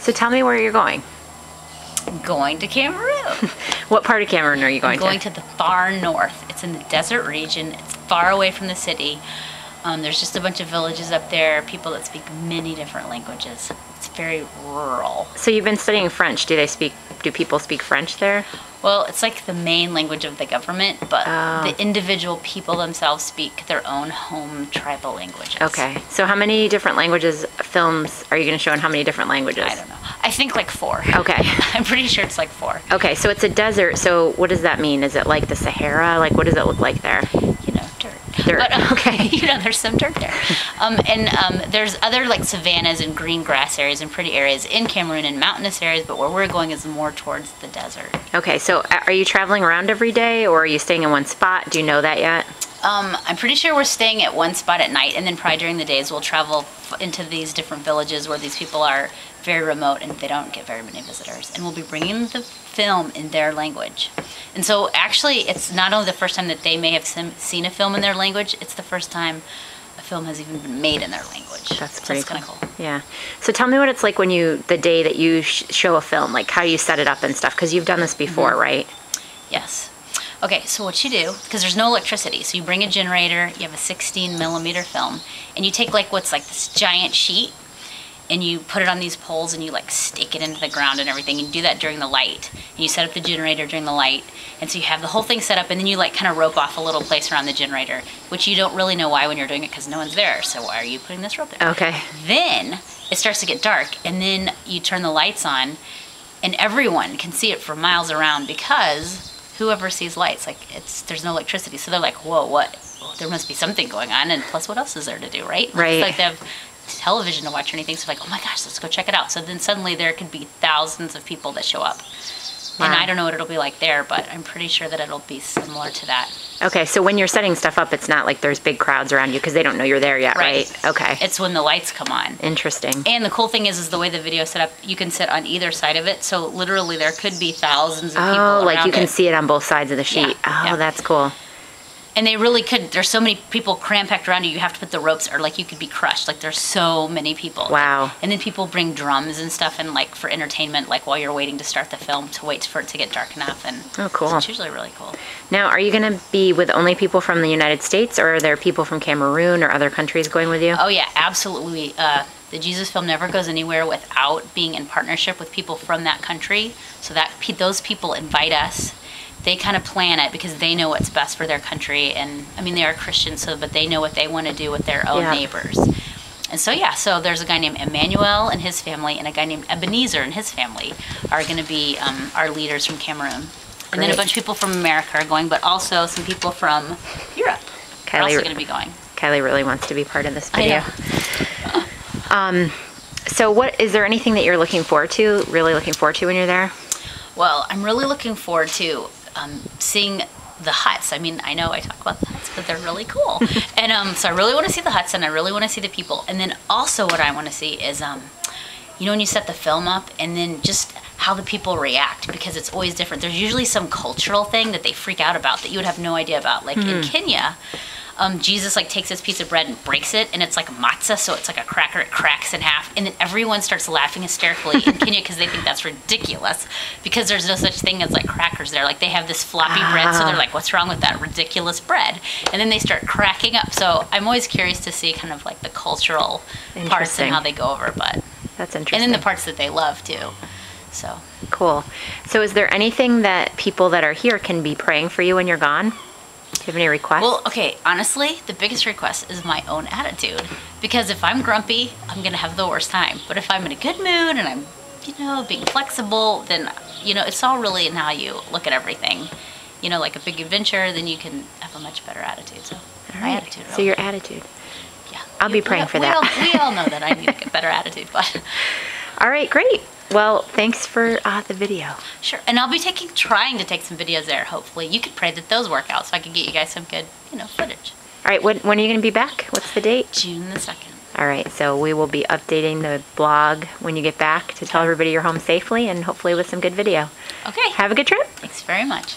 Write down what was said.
So tell me where you're going. Going to Cameroon. What part of Cameroon are you going to? I'm going to the far north. It's in the desert region. It's far away from the city. There's just a bunch of villages up there, people that speak many different languages. It's very rural. So you've been studying French. Do people speak French there? Well, it's like the main language of the government, but the individual people themselves speak their own home tribal languages. Okay. So how many different films are you going to show in how many different languages? I don't know. I think like 4. Okay. I'm pretty sure it's like 4. Okay, so it's a desert. So what does that mean? Is it like the Sahara? Like what does it look like there? Dirt. Dirt. But, okay. There's some dirt there. There's other like savannas and green grass areas and pretty areas in Cameroon and mountainous areas, but where we're going is more towards the desert. Okay, so are you traveling around every day or are you staying in one spot? Do you know that yet? I'm pretty sure we're staying at one spot at night, and then probably during the days we'll travel into these different villages where these people are very remote and they don't get very many visitors. And we'll be bringing the film in their language. And so actually it's not only the first time that they may have seen a film in their language, it's the first time a film has even been made in their language. That's pretty kind of cool. Yeah. So tell me what it's like when the day that you show a film, like how you set it up and stuff, because you've done this before, right? Yes. Okay, so what you do, because there's no electricity, so you bring a generator, you have a 16 millimeter film, and you take like what's like this giant sheet, and you put it on these poles and you like stake it into the ground and everything. You do that during the light. And you set up the generator during the light. And so you have the whole thing set up, and then you like kind of rope off a little place around the generator, which you don't really know why when you're doing it because no one's there. So why are you putting this rope there? Okay. Then it starts to get dark, and then you turn the lights on, and everyone can see it for miles around because whoever sees lights, like there's no electricity. So they're like, whoa, what? Well, there must be something going on, and plus what else is there to do, right? Right. It's like they have television to watch or anything, so like, oh my gosh, let's go check it out. So then suddenly there could be thousands of people that show up. Wow. And I don't know what it'll be like there, but I'm pretty sure that it'll be similar to that. Okay, so when you're setting stuff up, it's not like there's big crowds around you because they don't know you're there yet, right? Okay. It's when the lights come on. Interesting. And the cool thing is the way the video is set up, you can sit on either side of it, so literally there could be thousands of people around. Oh, like you can see it on both sides of the sheet. Yeah. Oh, that's cool. And they really could. There's so many people cram-packed around you, you have to put the ropes, or like you could be crushed. Like there's so many people. Wow. And then people bring drums and stuff, and like for entertainment, like while you're waiting to start the film, to wait for it to get dark enough. And oh, cool. So it's usually really cool. Now, are you going to be with only people from the United States, or are there people from Cameroon or other countries going with you? Oh yeah, absolutely. The Jesus film never goes anywhere without being in partnership with people from that country. So that those people invite us. They kind of plan it because they know what's best for their country, and I mean they are Christians, but they know what they want to do with their own neighbors. And so so there's a guy named Emmanuel and his family, and a guy named Ebenezer and his family are going to be our leaders from Cameroon. Great. And then a bunch of people from America are going, but also some people from Europe are also going to be going. Kylie really wants to be part of this video. I know. So is there anything that you're really looking forward to when you're there? Well, I'm really looking forward to seeing the huts. I mean, I know I talk about the huts, but they're really cool. And so I really want to see the huts, and I really want to see the people. And then also what I want to see is, when you set the film up, and then just how the people react, because it's always different. There's usually some cultural thing that they freak out about that you would have no idea about. Like in Kenya, Jesus like takes this piece of bread and breaks it, and it's like matzah, so it's like a cracker. It cracks in half, and then everyone starts laughing hysterically in Kenya because they think that's ridiculous, because there's no such thing as like crackers there. Like they have this floppy bread, so they're like, what's wrong with that ridiculous bread? And then they start cracking up. So I'm always curious to see kind of like the cultural parts and how they go over, but that's interesting. And then the parts that they love too. So cool. So is there anything that people that are here can be praying for you when you're gone? Do you have any requests? Well, okay, honestly, the biggest request is my own attitude. Because if I'm grumpy, I'm going to have the worst time. But if I'm in a good mood and I'm, being flexible, then, it's all really in how you look at everything. Like a big adventure, then you can have a much better attitude. So, my attitude. So your attitude. Yeah. I'll be praying for that. We all know that I need to get better attitude, but. All right, great. Well, thanks for the video. Sure, and I'll be trying to take some videos there, hopefully. You could pray that those work out so I can get you guys some good, footage. All right, when are you going to be back? What's the date? June the 2nd. All right, so we will be updating the blog when you get back to tell everybody you're home safely and hopefully with some good video. Okay. Have a good trip. Thanks very much.